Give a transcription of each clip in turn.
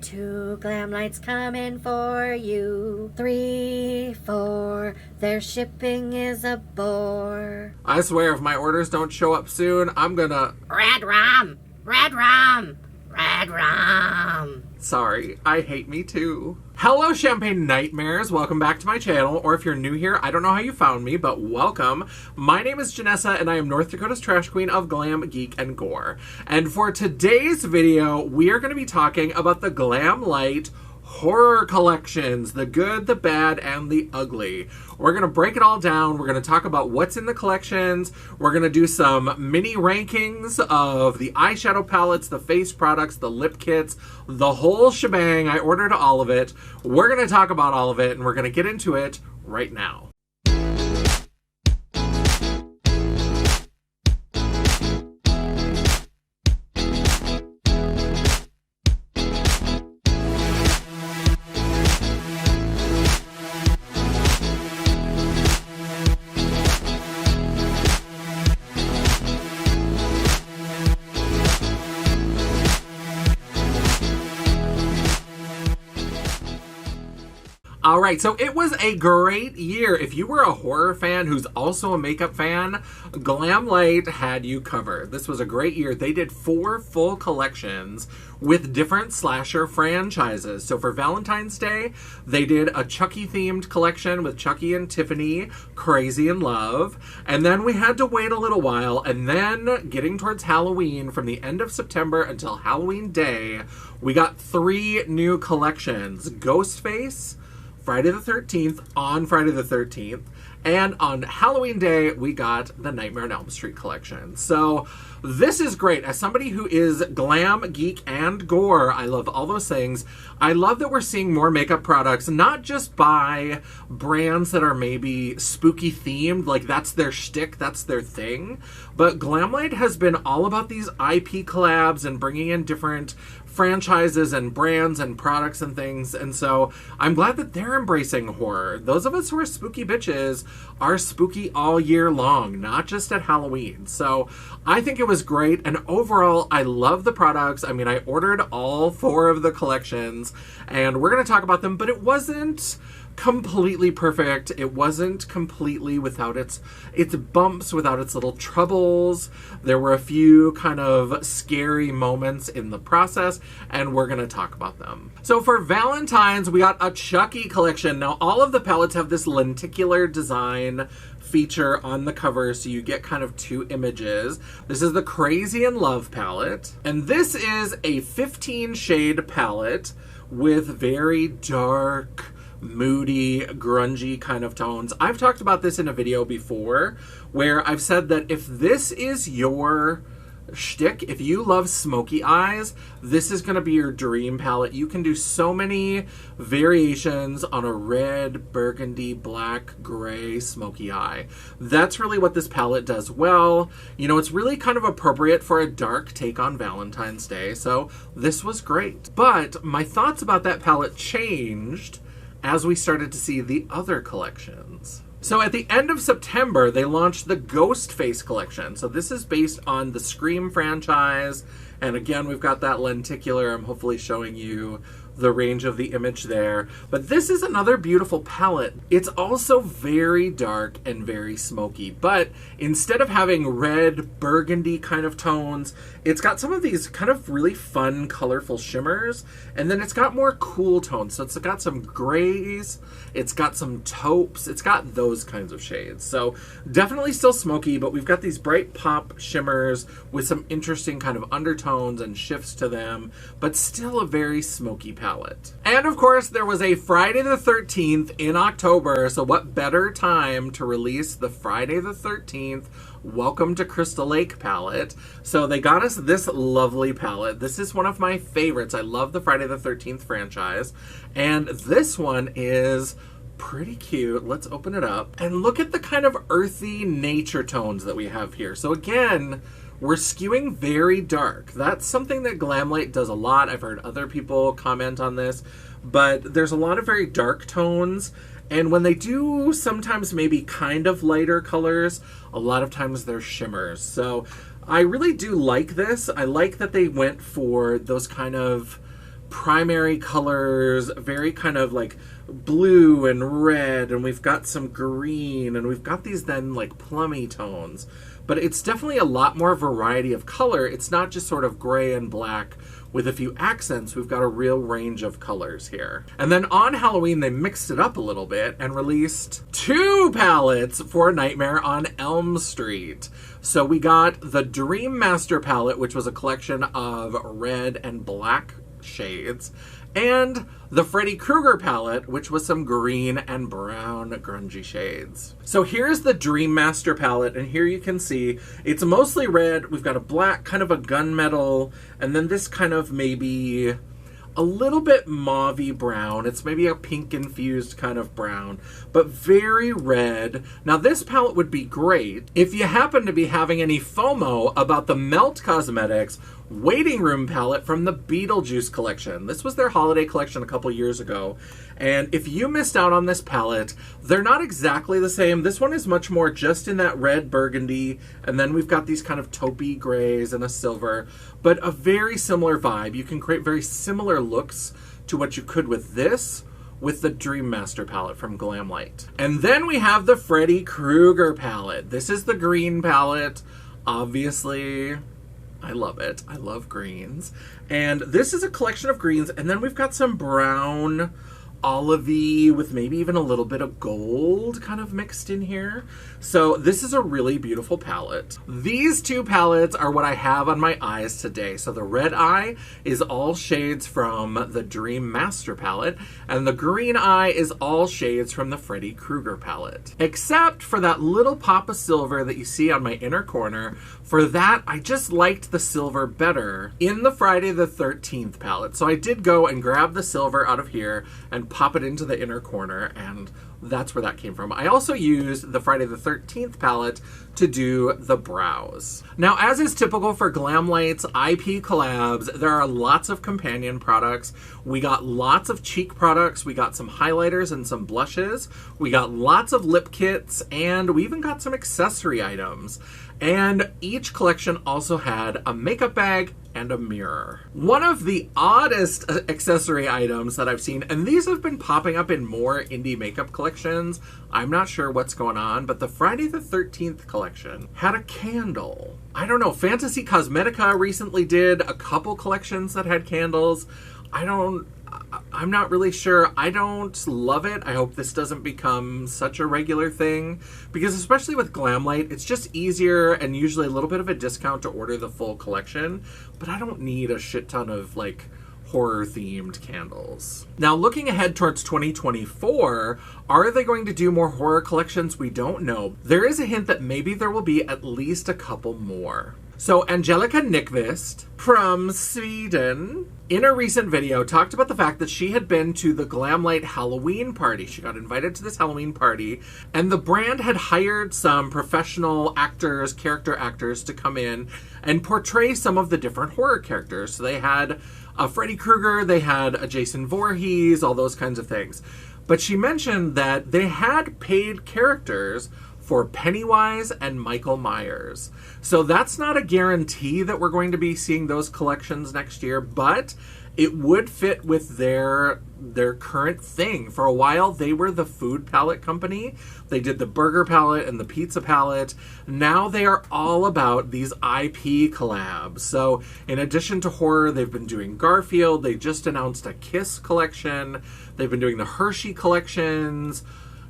2 Glamlites coming for you. 3, 4, their shipping is a bore. I swear if my orders don't show up soon, I'm gonna... Red rum! Red rum! Red rum! Sorry, I hate me too. Hello, Champagne Nightmares. Welcome back to my channel, or if you're new here, I don't know how you found me, but welcome. My name is Janessa, and I am North Dakota's trash queen of glam, geek, and gore. And for today's video, we are going to be talking about the Glamlite horror collections, the good, the bad, and the ugly. We're going to break it all down. We're going to talk about what's in the collections. We're going to do some mini rankings of the eyeshadow palettes, the face products, the lip kits, the whole shebang. I ordered all of it. We're going to talk about all of it, and we're going to get into it right now. Alright, so it was a great year. If you were a horror fan who's also a makeup fan, Glamlite had you covered. This was a great year. They did 4 full collections with different slasher franchises. So for Valentine's Day, they did a Chucky themed collection with Chucky and Tiffany, Crazy in Love. And then we had to wait a little while, and then getting towards Halloween, from the end of September until Halloween Day, we got 3 new collections. Ghostface, Friday the 13th, on Friday the 13th, and on Halloween Day, we got the Nightmare on Elm Street collection. So this is great. As somebody who is glam, geek, and gore, I love all those things. I love that we're seeing more makeup products, not just by brands that are maybe spooky themed, like that's their shtick, that's their thing, but Glamlite has been all about these IP collabs and bringing in different franchises and brands and products and things, and so I'm glad that they're embracing horror. Those of us who are spooky bitches are spooky all year long, not just at Halloween. So I think it was great, and overall I love the products. I mean, I ordered all 4 of the collections, and we're going to talk about them, but it wasn't completely perfect. It wasn't completely without its bumps, without its little troubles. There were a few kind of scary moments in the process, and we're going to talk about them. So for Valentine's, we got a Chucky collection. Now, all of the palettes have this lenticular design feature on the cover, so you get kind of 2 images. This is the Crazy in Love palette, and this is a 15 shade palette with very dark, moody, grungy kind of tones. I've talked about this in a video before where I've said that if this is your shtick, if you love smoky eyes, this is going to be your dream palette. You can do so many variations on a red, burgundy, black, gray, smoky eye. That's really what this palette does well. You know, it's really kind of appropriate for a dark take on Valentine's Day, so this was great. But my thoughts about that palette changed as we started to see the other collections. So at the end of September, they launched the Ghostface collection. So this is based on the Scream franchise. And again, we've got that lenticular. I'm hopefully showing you the range of the image there. But this is another beautiful palette. It's also very dark and very smoky, but instead of having red, burgundy kind of tones, it's got some of these kind of really fun, colorful shimmers, and then it's got more cool tones. So it's got some grays, it's got some taupes, it's got those kinds of shades. So definitely still smoky, but we've got these bright pop shimmers with some interesting kind of undertones and shifts to them, but still a very smoky palette. And of course, there was a Friday the 13th in October, so what better time to release the Friday the 13th Welcome to Crystal Lake palette. So they got us this lovely palette. This is one of my favorites. I love the Friday the 13th franchise, and this one is pretty cute. Let's open it up and look at the kind of earthy nature tones that we have here. So again, we're skewing very dark. That's something that Glamlite does a lot. I've heard other people comment on this, but there's a lot of very dark tones. And when they do sometimes maybe kind of lighter colors, a lot of times they're shimmers. So I really do like this. I like that they went for those kind of primary colors, very kind of like blue and red, and we've got some green, and we've got these then like plummy tones. But it's definitely a lot more variety of color. It's not just sort of gray and black with a few accents. We've got a real range of colors here. And then on Halloween, they mixed it up a little bit and released 2 palettes for Nightmare on Elm Street. So we got the Dream Master palette, which was a collection of red and black shades, and the Freddy Krueger palette, which was some green and brown grungy shades. So here's the Dream Master palette, and here you can see it's mostly red. We've got a black, kind of a gunmetal, and then this kind of maybe a little bit mauvey brown. It's maybe a pink infused kind of brown, but very red. Now this palette would be great if you happen to be having any FOMO about the Melt Cosmetics Waiting Room palette from the Beetlejuice collection. This was their holiday collection a couple years ago, and if you missed out on this palette, they're not exactly the same. This one is much more just in that red burgundy, and then we've got these kind of taupey grays and a silver, but a very similar vibe. You can create very similar looks to what you could with this, with the Dream Master palette from Glamlite. And then we have the Freddy Krueger palette. This is the green palette, obviously. I love it. I love greens. And this is a collection of greens, and then we've got some brown, olivey, with maybe even a little bit of gold kind of mixed in here. So this is a really beautiful palette. These 2 palettes are what I have on my eyes today. So the red eye is all shades from the Dream Master palette, and the green eye is all shades from the Freddy Krueger palette. Except for that little pop of silver that you see on my inner corner. For that, I just liked the silver better in the Friday the 13th palette. So I did go and grab the silver out of here and pop it into the inner corner, and that's where that came from. I also used the Friday the 13th palette to do the brows. Now, as is typical for Glamlite's IP collabs, there are lots of companion products. We got lots of cheek products. We got some highlighters and some blushes. We got lots of lip kits, and we even got some accessory items. And each collection also had a makeup bag and a mirror. One of the oddest accessory items that I've seen, and these have been popping up in more indie makeup collections, I'm not sure what's going on, but the Friday the 13th collection had a candle. I don't know, Fantasy Cosmetica recently did a couple collections that had candles. I'm not really sure. I don't love it. I hope this doesn't become such a regular thing, because especially with Glamlite, it's just easier and usually a little bit of a discount to order the full collection, but I don't need a shit ton of like horror themed candles. Now, looking ahead towards 2024, are they going to do more horror collections? We don't know. There is a hint that maybe there will be at least a couple more. So Angelica Nyqvist from Sweden, in a recent video, talked about the fact that she had been to the Glamlite Halloween party. She got invited to this Halloween party, and the brand had hired some professional actors, character actors, to come in and portray some of the different horror characters. So they had a Freddy Krueger, they had a Jason Voorhees, all those kinds of things. But she mentioned that they had paid characters for Pennywise and Michael Myers. So that's not a guarantee that we're going to be seeing those collections next year, but it would fit with their current thing. For a while, they were the food palette company. They did the burger palette and the pizza palette. Now they are all about these IP collabs. So in addition to horror, they've been doing Garfield. They just announced a Kiss collection. They've been doing the Hershey collections.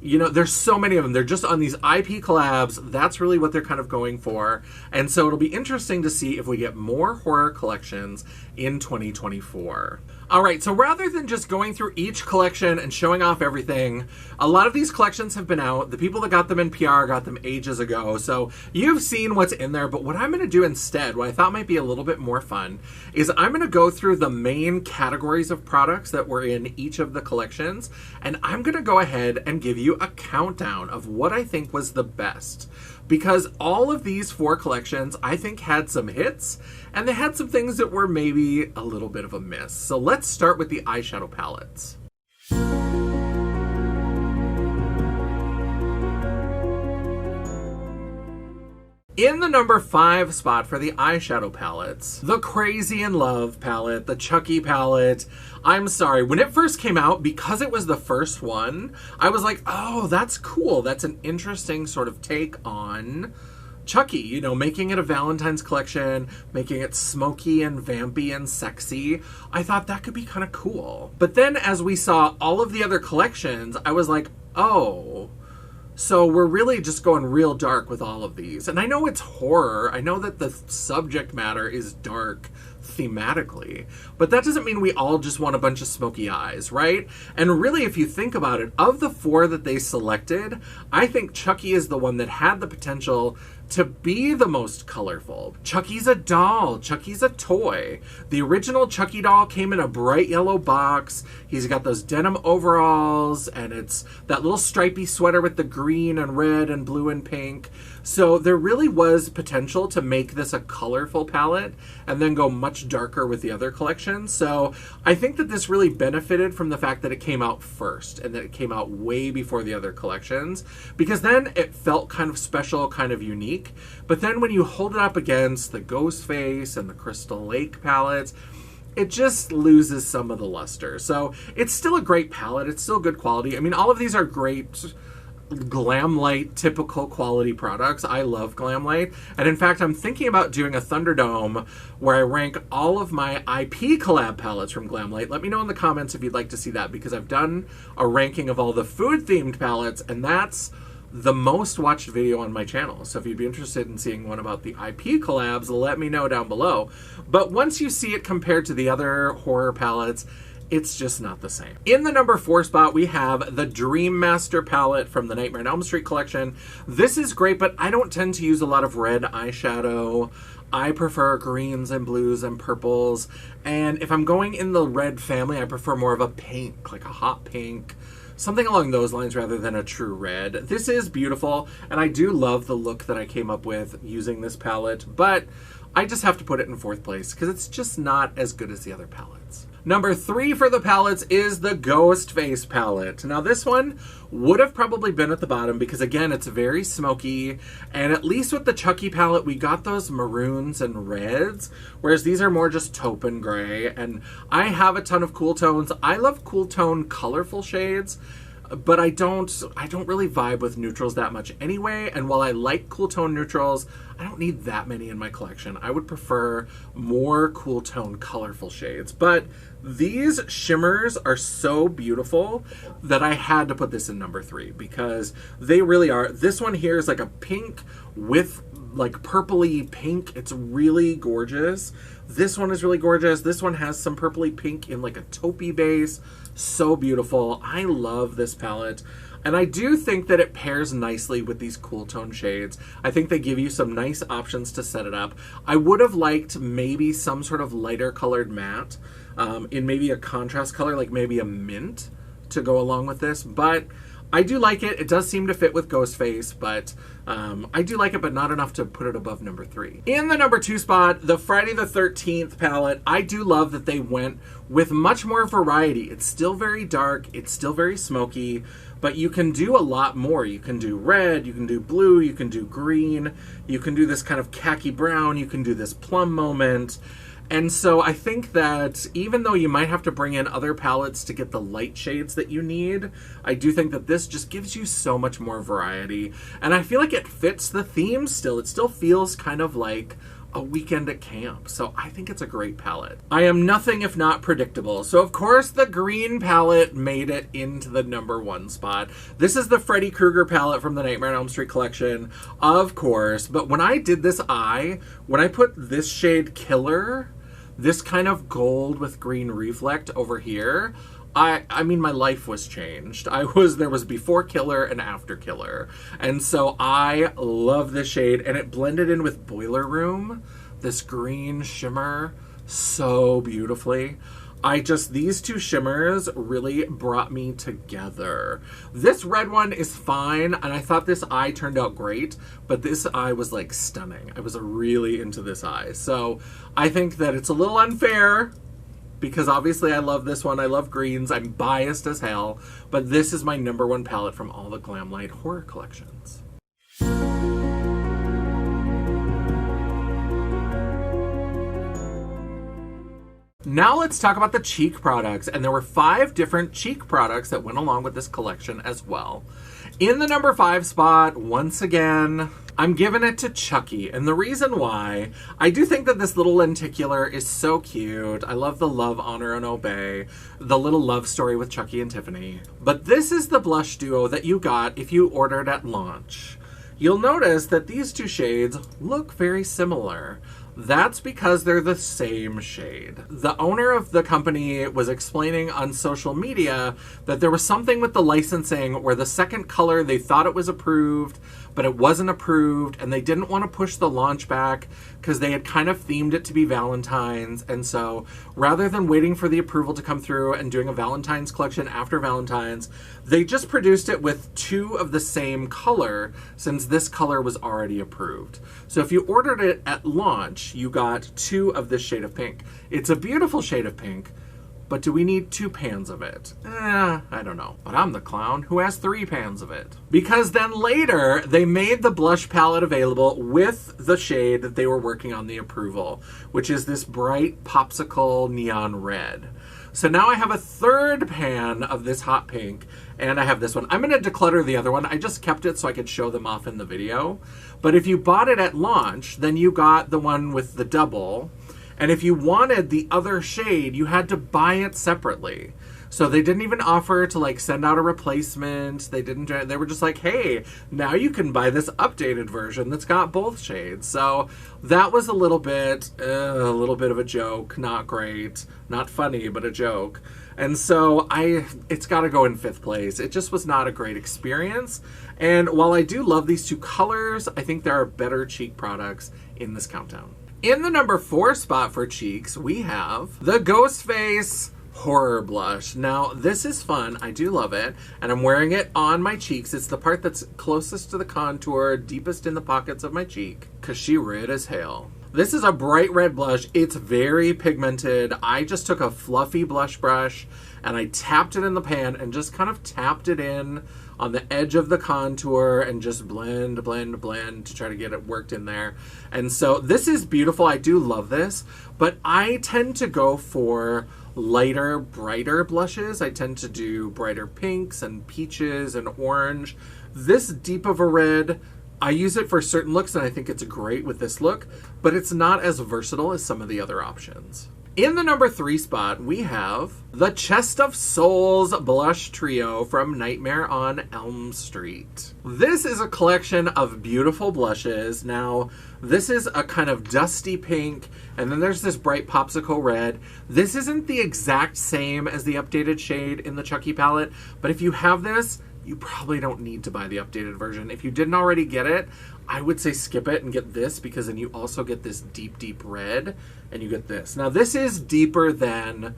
You know, there's so many of them. They're just on these IP collabs. That's really what they're kind of going for. And so it'll be interesting to see if we get more horror collections in 2024. All right, so rather than just going through each collection and showing off everything, a lot of these collections have been out. The people that got them in PR got them ages ago, so you've seen what's in there. But what I'm going to do instead, what I thought might be a little bit more fun, is I'm going to go through the main categories of products that were in each of the collections, and I'm going to go ahead and give you a countdown of what I think was the best. Because all of these 4 collections, I think, had some hits, and they had some things that were maybe a little bit of a miss. So let's start with the eyeshadow palettes. In the number 5 spot for the eyeshadow palettes, the Crazy in Love palette, the Chucky palette. I'm sorry, when it first came out, because it was the first one, I was like, oh, that's cool. That's an interesting sort of take on Chucky, you know, making it a Valentine's collection, making it smoky and vampy and sexy. I thought that could be kind of cool. But then as we saw all of the other collections, I was like, oh, so we're really just going real dark with all of these. And I know it's horror. I know that the subject matter is dark thematically, but that doesn't mean we all just want a bunch of smoky eyes, right? And really, if you think about it, of the 4 that they selected, I think Chucky is the one that had the potential to be the most colorful. Chucky's a doll. Chucky's a toy. The original Chucky doll came in a bright yellow box. He's got those denim overalls, and it's that little stripy sweater with the green and red and blue and pink. So there really was potential to make this a colorful palette and then go much darker with the other collections. So I think that this really benefited from the fact that it came out first and that it came out way before the other collections, because then it felt kind of special, kind of unique. But then when you hold it up against the Ghostface and the Crystal Lake palettes, it just loses some of the luster. So it's still a great palette. It's still good quality. I mean, all of these are great Glamlite typical quality products. I love Glamlite. And in fact, I'm thinking about doing a Thunderdome where I rank all of my IP collab palettes from Glamlite. Let me know in the comments if you'd like to see that, because I've done a ranking of all the food themed palettes, and that's the most watched video on my channel. So if you'd be interested in seeing one about the IP collabs, let me know down below. But once you see it compared to the other horror palettes, it's just not the same. In the number 4 spot, we have the Dream Master palette from the Nightmare on Elm Street collection. This is great, but I don't tend to use a lot of red eyeshadow. I prefer greens and blues and purples. And if I'm going in the red family, I prefer more of a pink, like a hot pink, something along those lines rather than a true red. This is beautiful, and I do love the look that I came up with using this palette, but I just have to put it in 4th place because it's just not as good as the other palettes. Number 3 for the palettes is the Ghostface palette. Now this one would have probably been at the bottom because, again, it's very smoky, and at least with the Chucky palette we got those maroons and reds, whereas these are more just taupe and gray. And I have a ton of cool tones. I love cool tone colorful shades, but I don't really vibe with neutrals that much anyway. And while I like cool tone neutrals, I don't need that many in my collection. I would prefer more cool tone colorful shades. But these shimmers are so beautiful that I had to put this in number 3 because they really are. This one here is like a pink with like purpley pink. It's really gorgeous. This one is really gorgeous. This one has some purpley pink in like a taupey base. So beautiful. I love this palette. And I do think that it pairs nicely with these cool tone shades. I think they give you some nice options to set it up. I would have liked maybe some sort of lighter colored matte in maybe a contrast color, like maybe a mint to go along with this. But I do like it. It does seem to fit with Ghostface, but I do like it, but not enough to put it above number 3. In the number 2 spot, the Friday the 13th palette. I do love that they went with much more variety. It's still very dark. It's still very smoky, but you can do a lot more. You can do red, you can do blue, you can do green, you can do this kind of khaki brown, you can do this plum moment. And so I think that even though you might have to bring in other palettes to get the light shades that you need, I do think that this just gives you so much more variety. And I feel like it fits the theme still. It still feels kind of like a weekend at camp. So I think it's a great palette. I am nothing if not predictable. So of course the green palette made it into the number 1 spot. This is the Freddy Krueger palette from the Nightmare on Elm Street collection, of course. But when I did this eye, when I put this shade Killer, this kind of gold with green reflect over here, I mean, my life was changed. There was before Killer and after Killer. And so I love this shade, and it blended in with Boiler Room, this green shimmer, so beautifully. These two shimmers really brought me together. This red one is fine, and I thought this eye turned out great, but this eye was like stunning. I was really into this eye. So I think that it's a little unfair, because obviously I love this one. I love greens. I'm biased as hell. But this is my number 1 palette from all the Glamlite horror collections. Now let's talk about the cheek products. And there were 5 different cheek products that went along with this collection as well. In the number 5 spot, once again, I'm giving it to Chucky. And the reason why, I do think that this little lenticular is so cute. I love the love, honor, and obey. The little love story with Chucky and Tiffany. But this is the blush duo that you got if you ordered at launch. You'll notice that these 2 shades look very similar. That's because they're the same shade. The owner of the company was explaining on social media that there was something with the licensing where the second color, they thought it was approved, but it wasn't approved, and they didn't want to push the launch back because they had kind of themed it to be Valentine's. And so rather than waiting for the approval to come through and doing a Valentine's collection after Valentine's, they just produced it with 2 of the same color since this color was already approved. So if you ordered it at launch, you got 2 of this shade of pink. It's a beautiful shade of pink, but do we need 2 pans of it? I don't know. But I'm the clown who has 3 pans of it. Because then later, they made the blush palette available with the shade that they were working on the approval, which is this bright popsicle neon red. So now I have a 3rd pan of this hot pink, and I have this one. I'm going to declutter the other one. I just kept it so I could show them off in the video. But if you bought it at launch, then you got the one with the double. And if you wanted the other shade, you had to buy it separately. So they didn't even offer to like send out a replacement. They were just like, hey, now you can buy this updated version that's got both shades. So that was a little bit of a joke. Not great, not funny, but a joke. And so it's got to go in 5th place. It just was not a great experience. And while I do love these 2 colors, I think there are better cheek products in this countdown. In the number 4 spot for cheeks, we have the Ghostface Horror Blush. Now, this is fun. I do love it. And I'm wearing it on my cheeks. It's the part that's closest to the contour, deepest in the pockets of my cheek, because she red as hell. This is a bright red blush. It's very pigmented. I just took a fluffy blush brush and I tapped it in the pan and just kind of tapped it in on the edge of the contour and just blend to try to get it worked in there. And so this is beautiful. I do love this, but I tend to go for lighter, brighter blushes. I tend to do brighter pinks and peaches and orange. This deep of a red, I use it for certain looks and I think it's great with this look, but it's not as versatile as some of the other options. In the number 3 spot, we have the Chest of Souls Blush Trio from Nightmare on Elm Street. This is a collection of beautiful blushes. Now, this is a kind of dusty pink, and then there's this bright popsicle red. This isn't the exact same as the updated shade in the Chucky palette, but if you have this, you probably don't need to buy the updated version. If you didn't already get it, I would say skip it and get this, because then you also get this deep, deep red, and you get this. Now, this is deeper than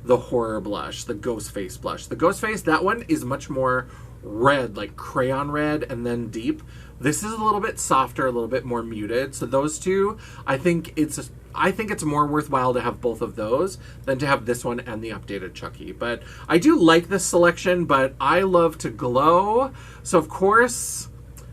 the horror blush, the Ghostface blush. The Ghostface, that one is much more red, like crayon red, and then deep. This is a little bit softer, a little bit more muted. So those two, I think it's more worthwhile to have both of those than to have this one and the updated Chucky. But I do like this selection, but I love to glow. So of course,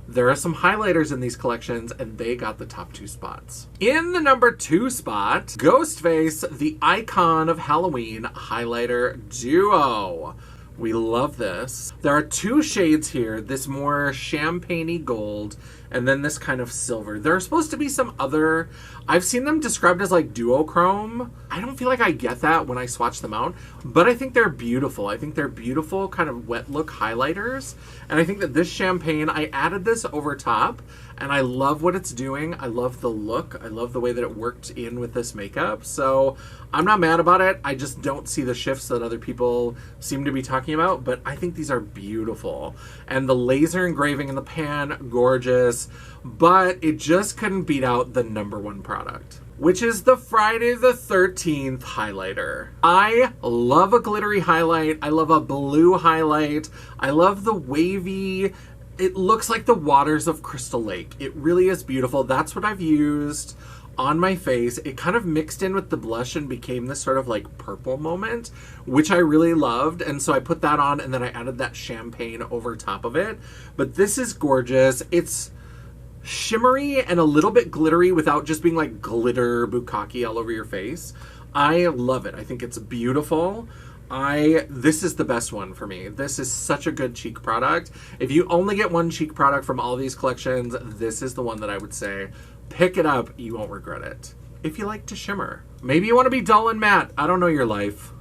there are some highlighters in these collections, and they got the top 2 spots. In the number 2 spot, Ghostface, the icon of Halloween highlighter duo. We love this. There are 2 shades here, this more champagne-y gold, and then this kind of silver. There are supposed to be some other, I've seen them described as like duochrome. I don't feel like I get that when I swatch them out, but I think they're beautiful. I think they're beautiful kind of wet look highlighters. And I think that this champagne, I added this over top, and I love what it's doing. I love the look. I love the way that it worked in with this makeup. So I'm not mad about it. I just don't see the shifts that other people seem to be talking about, but I think these are beautiful. And the laser engraving in the pan, gorgeous, but it just couldn't beat out the number 1 product, which is the Friday the 13th highlighter. I love a glittery highlight. I love a blue highlight. I love the wavy, it looks like the waters of Crystal Lake. It really is beautiful. That's what I've used on my face. It kind of mixed in with the blush and became this sort of like purple moment, which I really loved. And so I put that on, and then I added that champagne over top of it. But this is gorgeous. It's shimmery and a little bit glittery without just being like glitter bukkake all over your face. I love it. I think it's beautiful. This is the best one for me. This is such a good cheek product. If you only get one cheek product from all these collections, this is the one that I would say, pick it up. You won't regret it. If you like to shimmer. Maybe you want to be dull and matte. I don't know your life.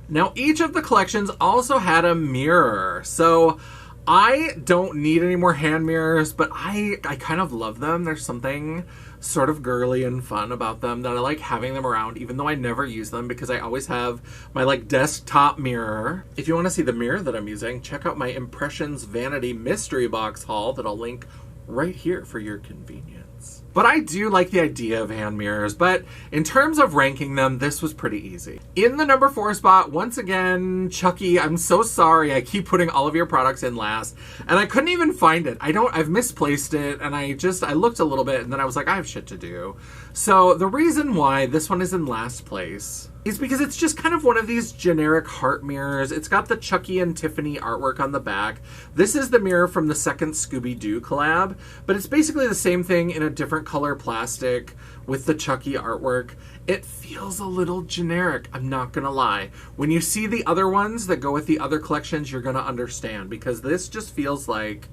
Now, each of the collections also had a mirror. So I don't need any more hand mirrors, but I kind of love them. There's something sort of girly and fun about them that I like having them around, even though I never use them because I always have my like desktop mirror. If you want to see the mirror that I'm using, check out my Impressions Vanity Mystery Box haul that I'll link right here for your convenience. But I do like the idea of hand mirrors, but in terms of ranking them, this was pretty easy. In the number 4 spot, once again, Chucky. I'm so sorry. I keep putting all of your products in last, and I couldn't even find it. I've misplaced it, and I looked a little bit, and then I was like, I have shit to do. So the reason why this one is in last place is because it's just kind of one of these generic heart mirrors. It's got the Chucky and Tiffany artwork on the back. This is the mirror from the second Scooby-Doo collab, but it's basically the same thing in a different color plastic with the Chucky artwork. It feels a little generic, I'm not gonna lie. When you see the other ones that go with the other collections, you're gonna understand, because this just feels like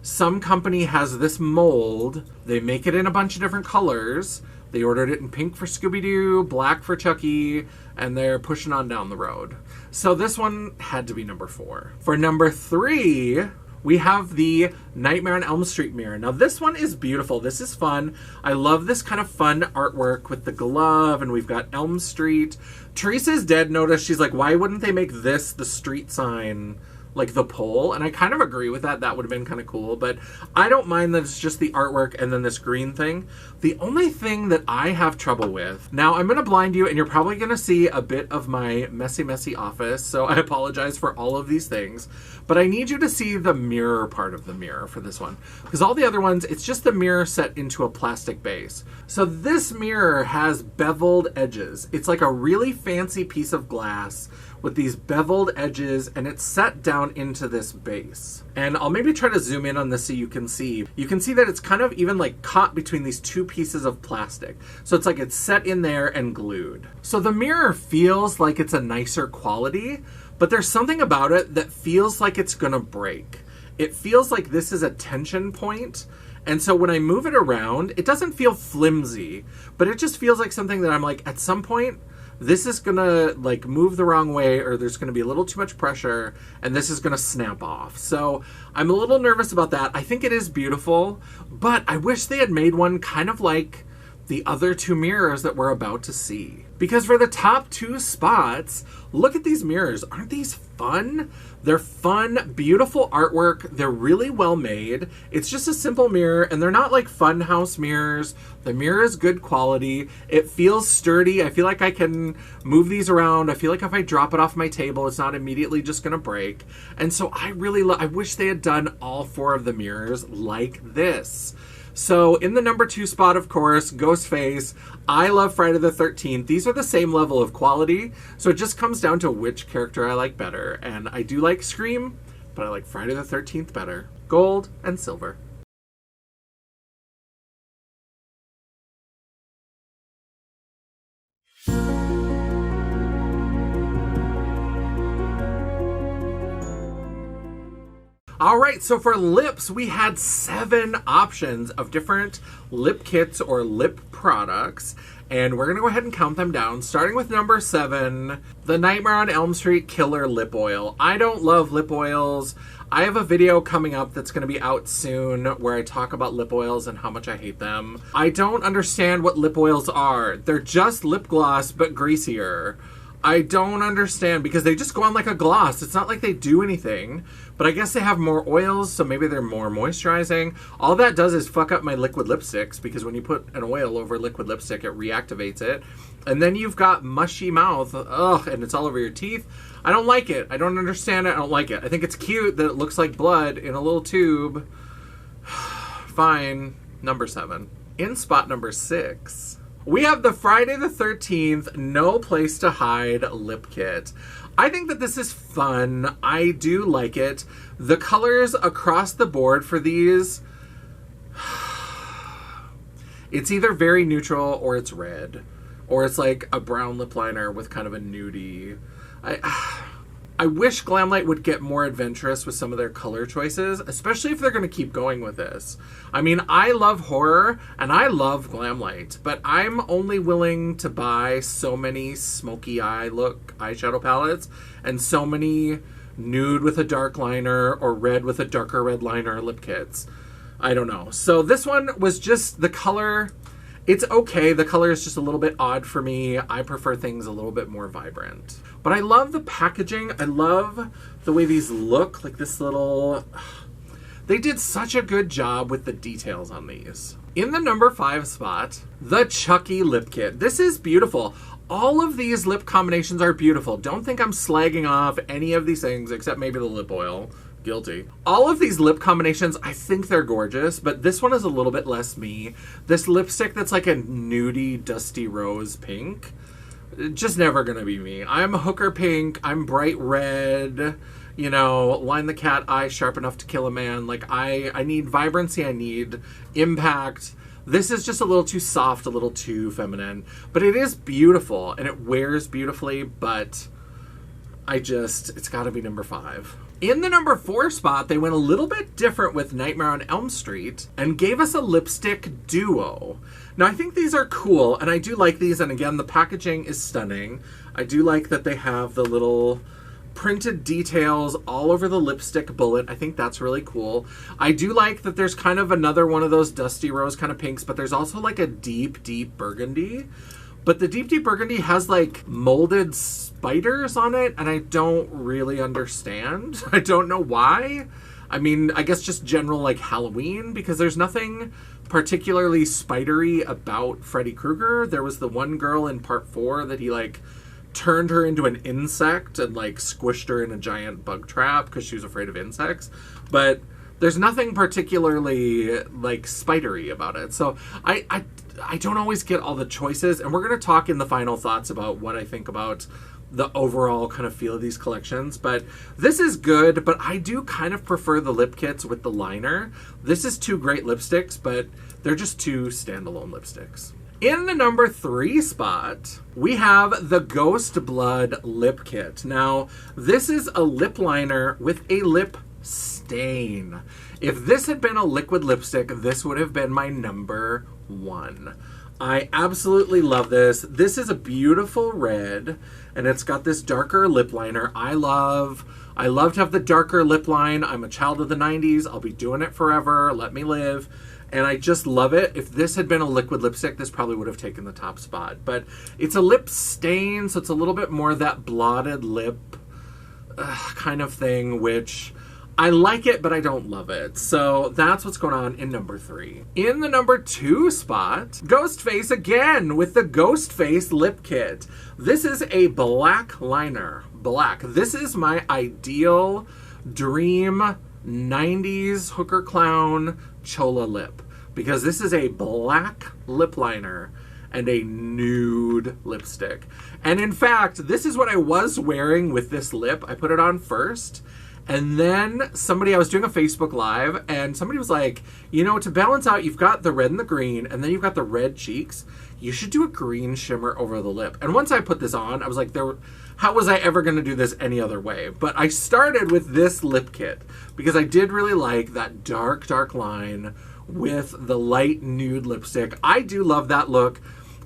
some company has this mold, they make it in a bunch of different colors, they ordered it in pink for Scooby-Doo, black for Chucky, and they're pushing on down the road. So this one had to be number 4. For number 3, we have the Nightmare on Elm Street mirror. Now this one is beautiful. This is fun. I love this kind of fun artwork with the glove, and we've got Elm Street. Teresa's dead notice. She's like, why wouldn't they make this the street sign, like the pole? And I kind of agree with that. That would have been kind of cool, but I don't mind that it's just the artwork and then this green thing. The only thing that I have trouble with, now I'm going to blind you and you're probably going to see a bit of my messy office, so I apologize for all of these things, but I need you to see the mirror part of the mirror for this one, because all the other ones, it's just the mirror set into a plastic base. So this mirror has beveled edges. It's like a really fancy piece of glass with these beveled edges, and it's set down into this base. And I'll maybe try to zoom in on this so you can see. You can see that it's kind of even like caught between these two pieces of plastic. So it's like it's set in there and glued. So the mirror feels like it's a nicer quality, but there's something about it that feels like it's gonna break. It feels like this is a tension point. And so when I move it around, it doesn't feel flimsy, but it just feels like something that I'm like, at some point, this is gonna like move the wrong way, or there's gonna be a little too much pressure and this is gonna snap off. So I'm a little nervous about that. I think it is beautiful, but I wish they had made one kind of like the other two mirrors that we're about to see. Because for the top 2 spots, look at these mirrors. Aren't these fun? They're fun, beautiful artwork. They're really well made. It's just a simple mirror, and they're not like funhouse mirrors. The mirror is good quality. It feels sturdy. I feel like I can move these around. I feel like if I drop it off my table, it's not immediately just gonna break. And so I really I wish they had done all 4 of the mirrors like this. So in the number 2 spot, of course, Ghostface. I love Friday the 13th. These are the same level of quality, so it just comes down to which character I like better. And I do like Scream, but I like Friday the 13th better. Gold and silver. All right, so for lips, we had 7 options of different lip kits or lip products, and we're gonna go ahead and count them down, starting with number 7, the Nightmare on Elm Street Killer Lip Oil. I don't love lip oils. I have a video coming up that's gonna be out soon where I talk about lip oils and how much I hate them. I don't understand what lip oils are. They're just lip gloss, but greasier. I don't understand, because they just go on like a gloss. It's not like they do anything, but I guess they have more oils, so maybe they're more moisturizing. All that does is fuck up my liquid lipsticks, because when you put an oil over liquid lipstick, it reactivates it. And then you've got mushy mouth, ugh, and it's all over your teeth. I don't like it. I don't understand it. I don't like it. I think it's cute that it looks like blood in a little tube. Fine. Number 7. In spot number 6, We have the Friday the 13th No Place to Hide lip kit. I think that this is fun. I do like it. The colors across the board for these, it's either very neutral or it's red. Or it's like a brown lip liner with kind of a nudie. I wish Glamlite would get more adventurous with some of their color choices, especially if they're going to keep going with this. I mean, I love horror and I love Glamlite, but I'm only willing to buy so many smoky eye look eyeshadow palettes and so many nude with a dark liner or red with a darker red liner lip kits. I don't know. So this one was just the color. It's okay. The color is just a little bit odd for me. I prefer things a little bit more vibrant. But I love the packaging. I love the way these look. Like this little... They did such a good job with the details on these. In the number 5 spot, the Chucky lip kit. This is beautiful. All of these lip combinations are beautiful. Don't think I'm slagging off any of these things except maybe the lip oil. Guilty. All of these lip combinations, I think they're gorgeous, but this one is a little bit less me. This lipstick that's like a nudie, dusty rose pink, just never gonna be me. I'm hooker pink, I'm bright red, you know, line the cat eye sharp enough to kill a man. Like, I need vibrancy, I need impact. This is just a little too soft, a little too feminine, but it is beautiful, and it wears beautifully, but it's gotta be number 5. In the number 4 spot, they went a little bit different with Nightmare on Elm Street and gave us a lipstick duo. Now, I think these are cool, and I do like these, and again, the packaging is stunning. I do like that they have the little printed details all over the lipstick bullet. I think that's really cool. I do like that there's kind of another one of those dusty rose kind of pinks, but there's also like a deep, deep burgundy. But the Deep Deep Burgundy has like molded spiders on it, and I don't really understand. I don't know why. I mean, I guess just general like Halloween, because there's nothing particularly spidery about Freddy Krueger. There was the one girl in part 4 that he like turned her into an insect and like squished her in a giant bug trap because she was afraid of insects. But there's nothing particularly like spidery about it. So I don't always get all the choices, and we're going to talk in the final thoughts about what I think about the overall kind of feel of these collections. But this is good, but I do kind of prefer the lip kits with the liner. This is 2 great lipsticks, but they're just 2 standalone lipsticks. In the number 3 spot, we have the Ghost Blood lip kit. Now, this is a lip liner with a lip stain. If this had been a liquid lipstick, this would have been my number 1. I absolutely love this. This is a beautiful red, and it's got this darker lip liner. I love to have the darker lip line. I'm a child of the 90s. I'll be doing it forever. Let me live. And I just love it. If this had been a liquid lipstick, this probably would have taken the top spot. But it's a lip stain, so it's a little bit more that blotted lip kind of thing, which I like it, but I don't love it. So that's what's going on in number 3. In the number 2 spot, Ghostface again with the Ghostface lip kit. This is a black liner. Black. This is my ideal dream 90s hooker clown chola lip, because this is a black lip liner and a nude lipstick. And in fact, this is what I was wearing with this lip. I put it on first, and then I was doing a Facebook Live, and somebody was like, you know, to balance out, you've got the red and the green, and then you've got the red cheeks. You should do a green shimmer over the lip. And once I put this on, I was like, how was I ever going to do this any other way? But I started with this lip kit because I did really like that dark, dark line with the light nude lipstick. I do love that look.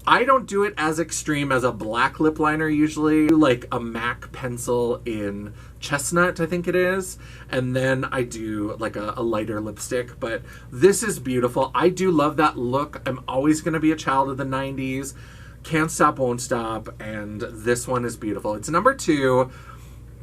I don't do it as extreme as a black lip liner usually, like a MAC pencil in chestnut, I think it is. And then I do like a lighter lipstick, but this is beautiful. I do love that look. I'm always going to be a child of the 90s. Can't stop, won't stop. And this one is beautiful. It's number 2,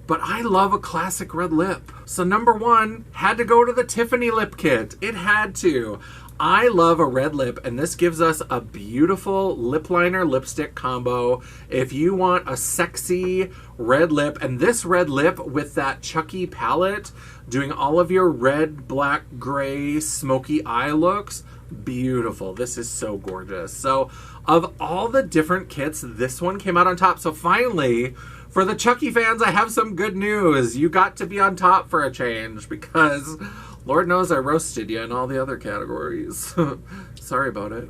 but I love a classic red lip. So number 1 had to go to the Tiffany lip kit. It had to. I love a red lip, and this gives us a beautiful lip liner lipstick combo. If you want a sexy red lip, and this red lip with that Chucky palette, doing all of your red, black, gray, smoky eye looks, Beautiful. This is so gorgeous. So of all the different kits, this one came out on top. So finally, for the Chucky fans, I have some good news. You got to be on top for a change because Lord knows I roasted you in all the other categories. Sorry about it.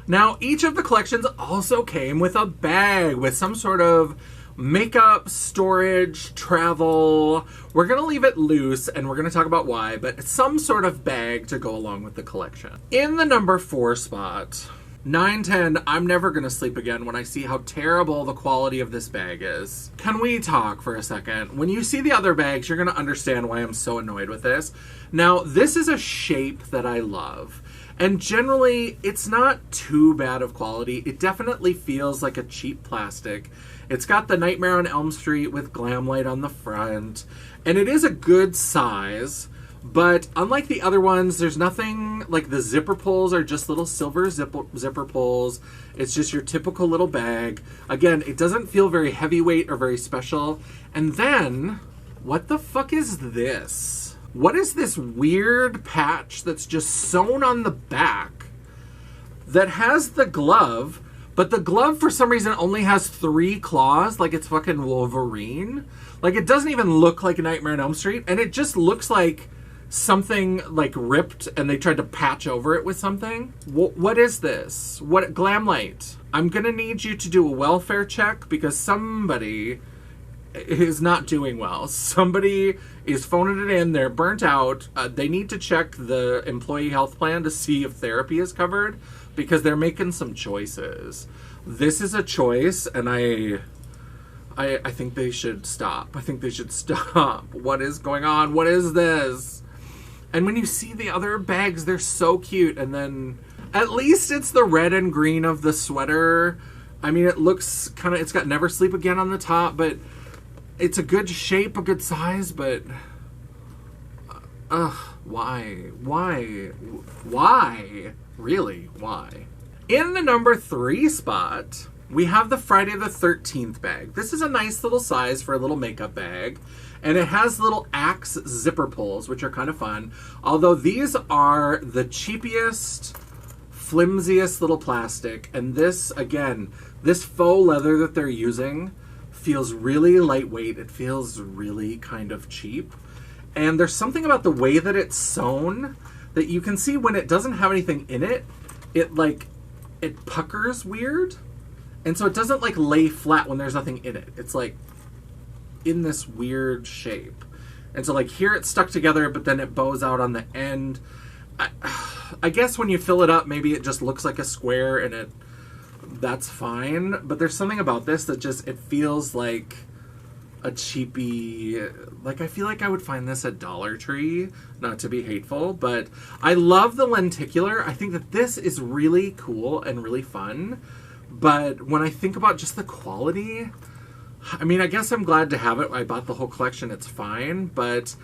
Now, each of the collections also came with a bag with some sort of makeup, storage, travel. We're going to leave it loose and we're going to talk about why, but some sort of bag to go along with the collection. In the number 4 spot, 910, I'm never going to sleep again when I see how terrible the quality of this bag is. Can we talk for a second? When you see the other bags, you're going to understand why I'm so annoyed with this. Now, this is a shape that I love. And generally, it's not too bad of quality. It definitely feels like a cheap plastic. It's got the Nightmare on Elm Street with Glamlite on the front. And it is a good size. But unlike the other ones, there's nothing, like the zipper pulls are just little silver zipper pulls. It's just your typical little bag. Again, it doesn't feel very heavyweight or very special. And then, what the fuck is this? What is this weird patch that's just sewn on the back that has the glove, but the glove for some reason only has 3 claws, like it's fucking Wolverine? Like, it doesn't even look like Nightmare on Elm Street, and it just looks like something like ripped and they tried to patch over it with something. What is this? What? Glamlite, I'm gonna need you to do a welfare check because somebody is not doing well. Somebody is phoning it in. They're burnt out. They need to check the employee health plan to see if therapy is covered because they're making some choices. This is a choice, and I think they should stop. I think they should stop. What is going on? What is this? And when you see the other bags, they're so cute. And then at least it's the red and green of the sweater. I mean, it looks kind of, it's got Never Sleep Again on the top, but it's a good shape, a good size, but why? Really, why? In the number 3 spot, we have the Friday the 13th bag. This is a nice little size for a little makeup bag, and it has little axe zipper pulls, which are kind of fun. Although these are the cheapest, flimsiest little plastic, and this, again, this faux leather that they're using feels really lightweight. It feels really kind of cheap. And there's something about the way that it's sewn that you can see when it doesn't have anything in it, it puckers weird. And so it doesn't like lay flat when there's nothing in it. It's like in this weird shape. And so like here it's stuck together, but then it bows out on the end. I guess when you fill it up, maybe it just looks like a square and that's fine, but there's something about this that just, it feels like a cheapy, like I feel like I would find this at Dollar Tree, not to be hateful, but I love the lenticular. I think that this is really cool and really fun, but when I think about just the quality, I mean, I guess I'm glad to have it. I bought the whole collection, it's fine, but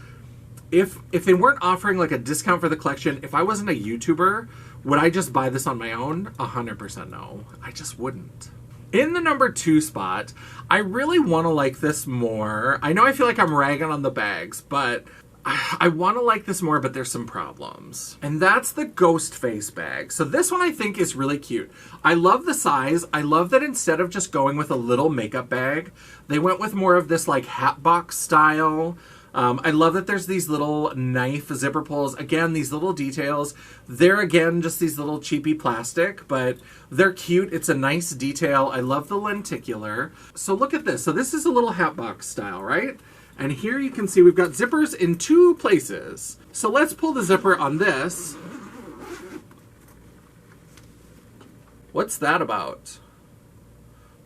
if they weren't offering like a discount for the collection, if I wasn't a YouTuber, would I just buy this on my own? 100% no. I just wouldn't. In the number 2 spot, I really want to like this more. I know I feel like I'm ragging on the bags, but I want to like this more, but there's some problems. And that's the Ghost Face bag. So this one I think is really cute. I love the size. I love that instead of just going with a little makeup bag, they went with more of this like hat box style. I love that there's these little knife zipper pulls. Again, these little details. They're, again, just these little cheapy plastic, but they're cute. It's a nice detail. I love the lenticular. So look at this. So this is a little hat box style, right? And here you can see we've got zippers in 2 places. So let's pull the zipper on this. What's that about?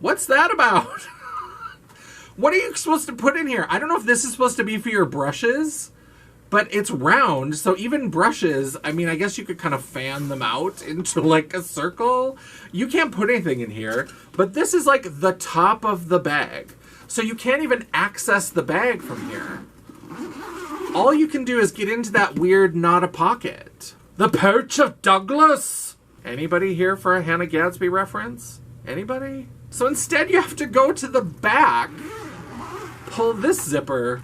What's that about? What are you supposed to put in here? I don't know if this is supposed to be for your brushes, but it's round, so even brushes, I mean, I guess you could kind of fan them out into like a circle. You can't put anything in here, but this is like the top of the bag. So you can't even access the bag from here. All you can do is get into that weird not a pocket. The Pouch of Douglas! Anybody here for a Hannah Gadsby reference? Anybody? So instead you have to go to the back, pull this zipper,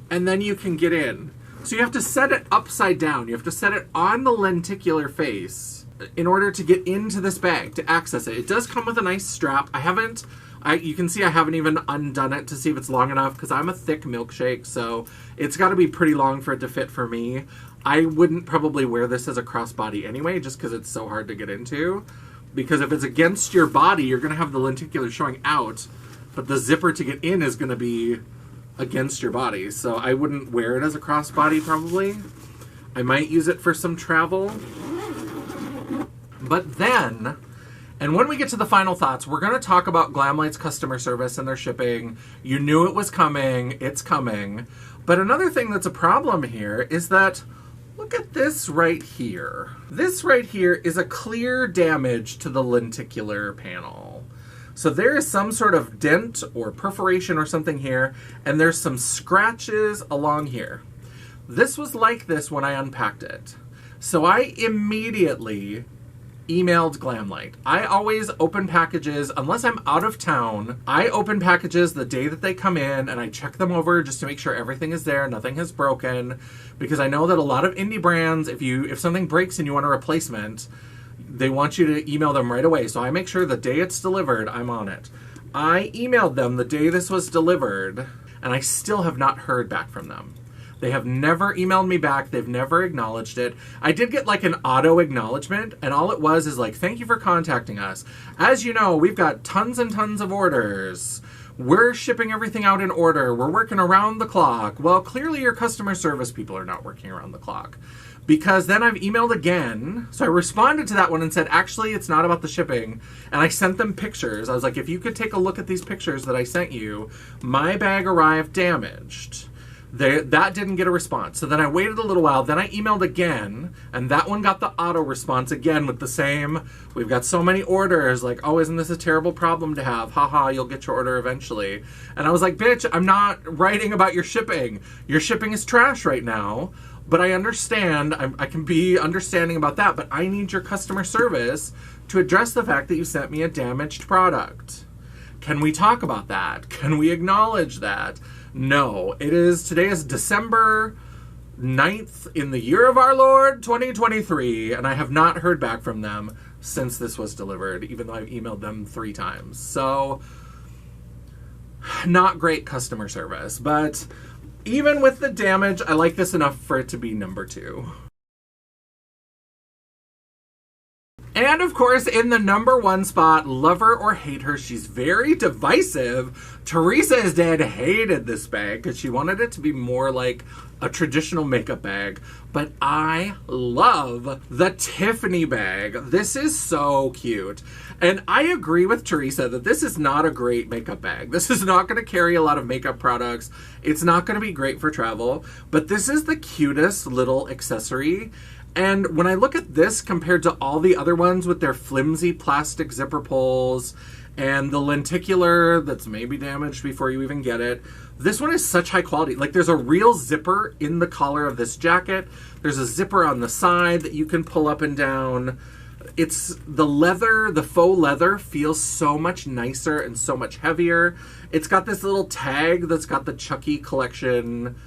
and then you can get in. So you have to set it upside down. You have to set it on the lenticular face in order to get into this bag, to access it. It does come with a nice strap. You can see I haven't even undone it to see if it's long enough, because I'm a thick milkshake, so it's got to be pretty long for it to fit for me. I wouldn't probably wear this as a crossbody anyway, just because it's so hard to get into. Because if it's against your body, you're going to have the lenticular showing out, but the zipper to get in is going to be against your body. So I wouldn't wear it as a crossbody probably. I might use it for some travel. But then, and when we get to the final thoughts, we're going to talk about Glamlite's customer service and their shipping. You knew it was coming. It's coming. But another thing that's a problem here is that, look at this right here. This right here is a clear damage to the lenticular panel. So there is some sort of dent or perforation or something here, and there's some scratches along here. This was like this when I unpacked it. So I immediately emailed Glamlite. I always open packages, unless I'm out of town, I open packages the day that they come in, and I check them over just to make sure everything is there, nothing has broken, because I know that a lot of indie brands, if something breaks and you want a replacement, they want you to email them right away. So I make sure the day it's delivered, I'm on it. I emailed them the day this was delivered, and I still have not heard back from them. They have never emailed me back. They've never acknowledged it. I did get like an auto acknowledgement, and all it was is like, thank you for contacting us. As you know, we've got tons and tons of orders. We're shipping everything out in order. We're working around the clock. Well, clearly your customer service people are not working around the clock. Because then I've emailed again. So I responded to that one and said, actually, it's not about the shipping. And I sent them pictures. I was like, if you could take a look at these pictures that I sent you, my bag arrived damaged. That didn't get a response. So then I waited a little while. Then I emailed again. And that one got the auto response again with the same, we've got so many orders. Like, oh, isn't this a terrible problem to have? Haha, you'll get your order eventually. And I was like, bitch, I'm not writing about your shipping. Your shipping is trash right now. But I understand, I can be understanding about that, but I need your customer service to address the fact that you sent me a damaged product. Can we talk about that? Can we acknowledge that? No. Today is December 9th in the year of our Lord, 2023, and I have not heard back from them since this was delivered, even though I've emailed them 3 times. So, not great customer service, but even with the damage, I like this enough for it to be number 2. And of course, in the number 1 spot, love her or hate her, she's very divisive. Teresa is dead, hated this bag because she wanted it to be more like a traditional makeup bag. But I love the Tiffany bag. This is so cute. And I agree with Teresa that this is not a great makeup bag. This is not going to carry a lot of makeup products. It's not going to be great for travel. But this is the cutest little accessory. And when I look at this compared to all the other ones with their flimsy plastic zipper pulls and the lenticular that's maybe damaged before you even get it, this one is such high quality. Like, there's a real zipper in the collar of this jacket. There's a zipper on the side that you can pull up and down. It's the leather, the faux leather feels so much nicer and so much heavier. It's got this little tag that's got the Chucky collection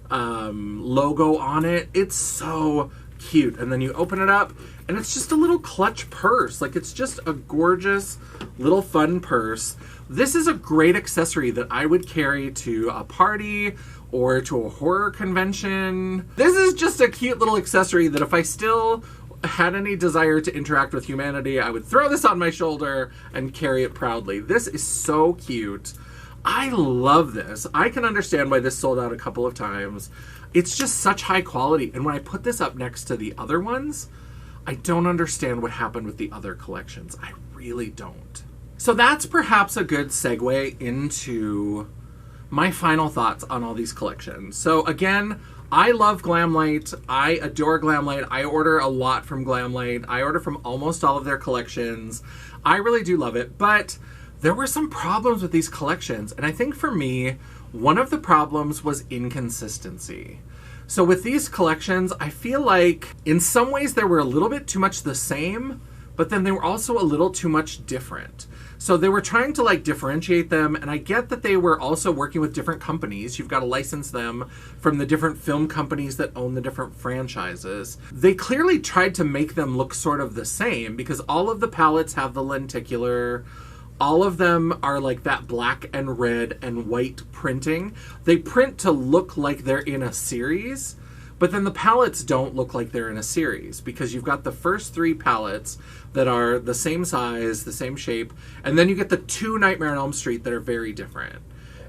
logo on it. It's so cute. And then you open it up and it's just a little clutch purse. Like, it's just a gorgeous little fun purse. This is a great accessory that I would carry to a party or to a horror convention. This is just a cute little accessory that if I still had any desire to interact with humanity, I would throw this on my shoulder and carry it proudly. This is so cute. I love this. I can understand why this sold out a couple of times. It's just such high quality. And when I put this up next to the other ones, I don't understand what happened with the other collections. I really don't. So that's perhaps a good segue into my final thoughts on all these collections. So again, I love Glamlite. I adore Glamlite. I order a lot from Glamlite. I order from almost all of their collections. I really do love it, but there were some problems with these collections. And I think for me, one of the problems was inconsistency. So with these collections, I feel like in some ways they were a little bit too much the same, but then they were also a little too much different. So they were trying to like differentiate them, and I get that they were also working with different companies. You've got to license them from the different film companies that own the different franchises. They clearly tried to make them look sort of the same because all of the palettes have the lenticular. All of them are like that black and red and white printing. They print to look like they're in a series, but then the palettes don't look like they're in a series because you've got the first 3 palettes that are the same size, the same shape, and then you get the 2 Nightmare on Elm Street that are very different.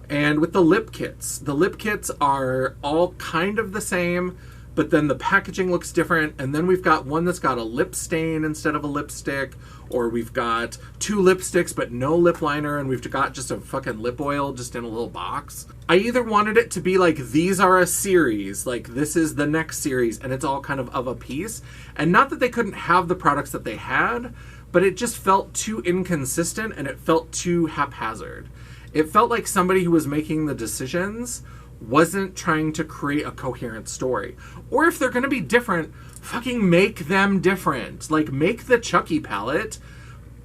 And with the lip kits are all kind of the same, but then the packaging looks different, and then we've got one that's got a lip stain instead of a lipstick, or we've got 2 lipsticks but no lip liner, and we've got just a fucking lip oil just in a little box. I either wanted it to be like, these are a series, like this is the next series, and it's all kind of a piece, and not that they couldn't have the products that they had, but it just felt too inconsistent, and it felt too haphazard. It felt like somebody who was making the decisions wasn't trying to create a coherent story. Or if they're going to be different, fucking make them different. Like, make the Chucky palette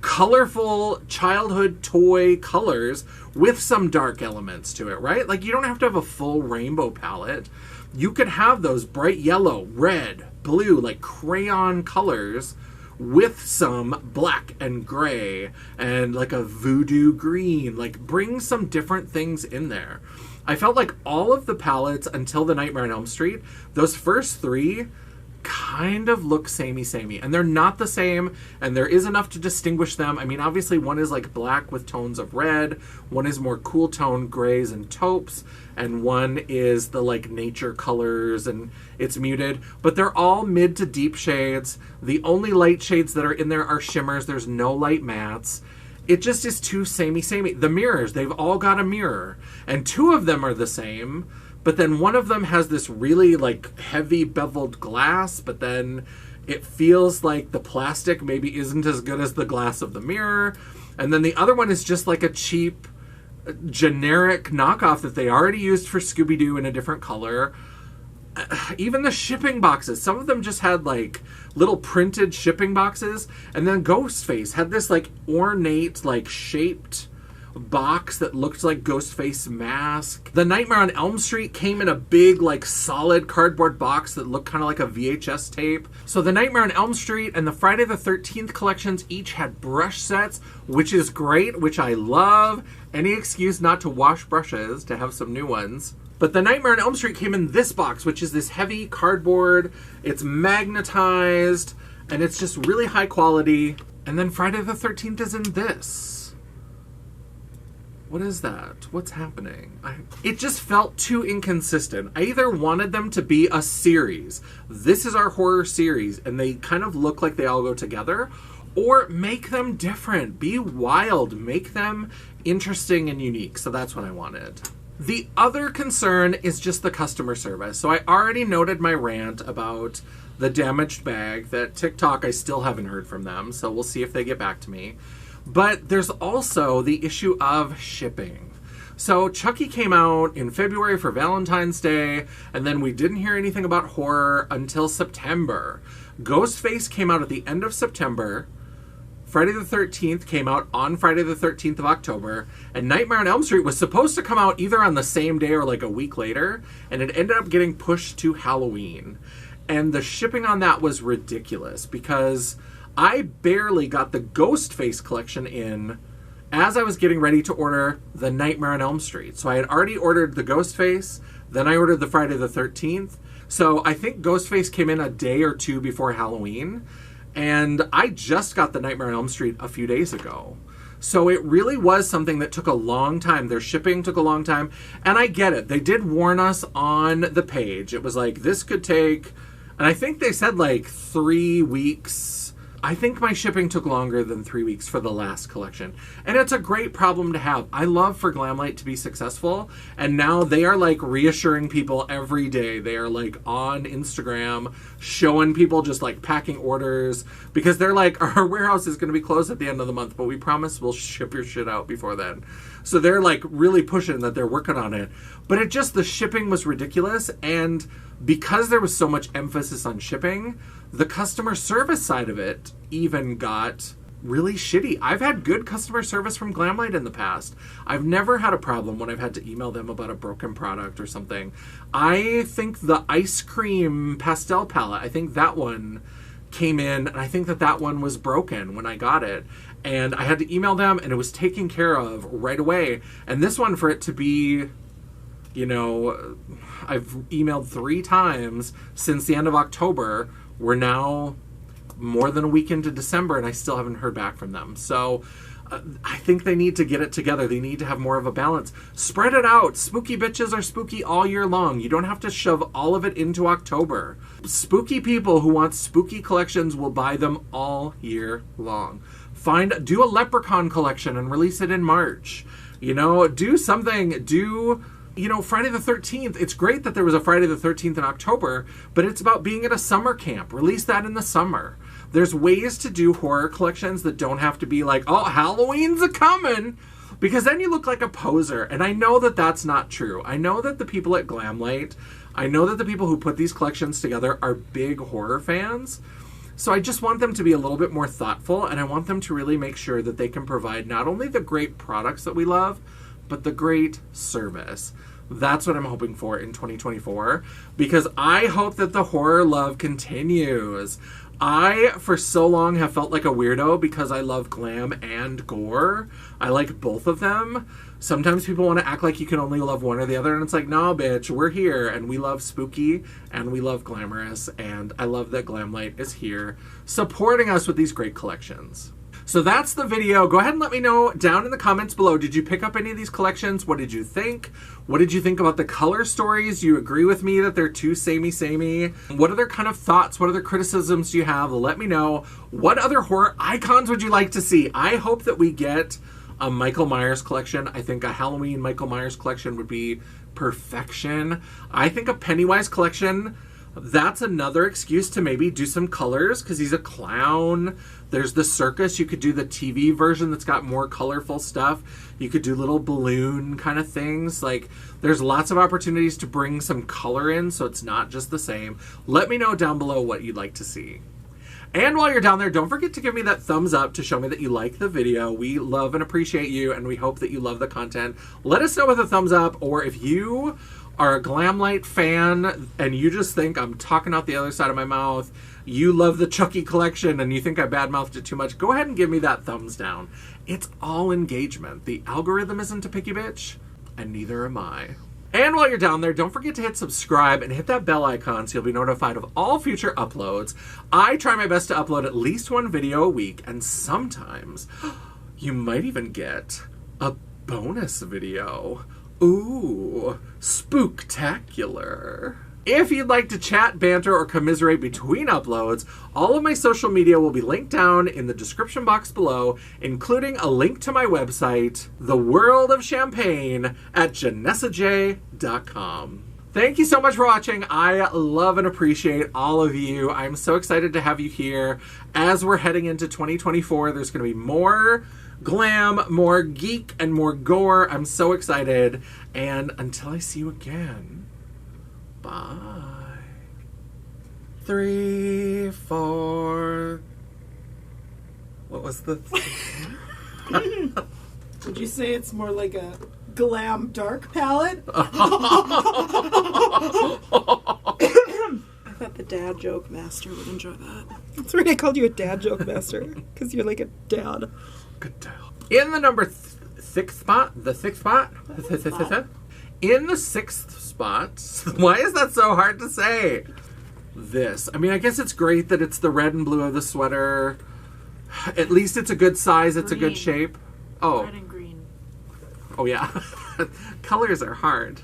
colorful childhood toy colors with some dark elements to it, right? Like, you don't have to have a full rainbow palette. You could have those bright yellow, red, blue, like crayon colors with some black and gray and like a voodoo green. Like, bring some different things in there. I felt like all of the palettes until the Nightmare on Elm Street, those first 3 kind of look samey, and they're not the same, and there is enough to distinguish them. I mean, obviously one is like black with tones of red, one is more cool tone grays and taupes, and one is the like nature colors and it's muted, but they're all mid to deep shades. The only light shades that are in there are shimmers. There's no light mattes. It just is too samey. The mirrors, they've all got a mirror, and 2 of them are the same, but then one of them has this really like heavy beveled glass, but then it feels like the plastic maybe isn't as good as the glass of the mirror. And then the other one is just like a cheap, generic knockoff that they already used for Scooby-Doo in a different color. Even the shipping boxes, some of them just had like little printed shipping boxes, and then Ghostface had this like ornate, like shaped box that looked like Ghostface mask. The Nightmare on Elm Street came in a big like solid cardboard box that looked kind of like a VHS tape. So the Nightmare on Elm Street and the Friday the 13th collections each had brush sets, which is great, which I love. Any excuse not to wash brushes to have some new ones. But the Nightmare on Elm Street came in this box, which is this heavy cardboard. It's magnetized, and it's just really high quality. And then Friday the 13th is in this. What is that? What's happening? It just felt too inconsistent. I either wanted them to be a series. This is our horror series, and they kind of look like they all go together. Or make them different. Be wild. Make them interesting and unique. So that's what I wanted. The other concern is just the customer service. So I already noted my rant about the damaged bag. That TikTok, I still haven't heard from them, so we'll see if they get back to me. But there's also the issue of shipping. So Chucky came out in February for Valentine's Day, and then we didn't hear anything about horror until September. Ghostface came out at the end of September. Friday the 13th came out on Friday the 13th of October, and Nightmare on Elm Street was supposed to come out either on the same day or like a week later, and it ended up getting pushed to Halloween. And the shipping on that was ridiculous because I barely got the Ghostface collection in as I was getting ready to order the Nightmare on Elm Street. So I had already ordered the Ghostface, then I ordered the Friday the 13th. So I think Ghostface came in a day or 2 before Halloween. And I just got the Nightmare on Elm Street a few days ago. So it really was something that took a long time. Their shipping took a long time. And I get it. They did warn us on the page. It was like, this could take, and I think they said like 3 weeks. I think my shipping took longer than 3 weeks for the last collection. And it's a great problem to have. I love for Glamlite to be successful. And now they are like reassuring people every day. They are like on Instagram showing people just like packing orders because they're like, our warehouse is going to be closed at the end of the month, but we promise we'll ship your shit out before then. So they're like really pushing that they're working on it. But it just, the shipping was ridiculous. And because there was so much emphasis on shipping, the customer service side of it even got really shitty. I've had good customer service from Glamlite in the past. I've never had a problem when I've had to email them about a broken product or something. I think the ice cream pastel palette, I think that one came in, and I think that one was broken when I got it. And I had to email them, and it was taken care of right away. And this one, for it to be, you know, I've emailed 3 times since the end of October. We're now more than a week into December, and I still haven't heard back from them. So I think they need to get it together. They need to have more of a balance. Spread it out. Spooky bitches are spooky all year long. You don't have to shove all of it into October. Spooky people who want spooky collections will buy them all year long. Do a leprechaun collection and release it in March. You know, do something. Friday the 13th. It's great that there was a Friday the 13th in October, but it's about being at a summer camp. Release that in the summer. There's ways to do horror collections that don't have to be like, oh, Halloween's a-coming, because then you look like a poser. And I know that that's not true. I know that the people at Glamlite, I know that the people who put these collections together are big horror fans. So I just want them to be a little bit more thoughtful, and I want them to really make sure that they can provide not only the great products that we love, but the great service. That's what I'm hoping for in 2024, because I hope that the horror love continues. I, for so long, have felt like a weirdo because I love glam and gore. I like both of them. Sometimes people want to act like you can only love one or the other, and it's like, nah, bitch, we're here, and we love spooky, and we love glamorous, and I love that Glamlite is here supporting us with these great collections. So that's the video. Go ahead and let me know down in the comments below. Did you pick up any of these collections? What did you think? What did you think about the color stories? Do you agree with me that they're too samey? What other kind of thoughts? What other criticisms do you have? Let me know. What other horror icons would you like to see? I hope that we get a Michael Myers collection. I think a Halloween Michael Myers collection would be perfection. I think a Pennywise collection, that's another excuse to maybe do some colors because he's a clown. There's the circus. You could do the TV version that's got more colorful stuff. You could do little balloon kind of things. Like, there's lots of opportunities to bring some color in so it's not just the same. Let me know down below what you'd like to see. And while you're down there, don't forget to give me that thumbs up to show me that you like the video. We love and appreciate you, and we hope that you love the content. Let us know with a thumbs up, or if you are a Glamlite fan and you just think I'm talking out the other side of my mouth, you love the Chucky collection and you think I badmouthed it too much, go ahead and give me that thumbs down. It's all engagement. The algorithm isn't a picky bitch, and neither am I. And while you're down there, don't forget to hit subscribe and hit that bell icon so you'll be notified of all future uploads. I try my best to upload at least one video a week, and sometimes you might even get a bonus video. Ooh, spooktacular. If you'd like to chat, banter, or commiserate between uploads, all of my social media will be linked down in the description box below, including a link to my website, The World of Champagne, at janessaj.com. Thank you so much for watching. I love and appreciate all of you. I'm so excited to have you here. As we're heading into 2024, there's going to be more glam, more geek, and more gore. I'm so excited. And until I see you again, bye. 3, 4. What was the Would you say it's more like a glam dark palette? I thought the dad joke master would enjoy that. That's right, I called you a dad joke master because you're like a dad. Good deal. In the number 6th spot, in the 6th spot, why is that so hard to say? This. I mean, I guess it's great that it's the red and blue of the sweater. At least it's a good size, it's a good shape. Oh. Red and green. Oh, yeah. Colors are hard.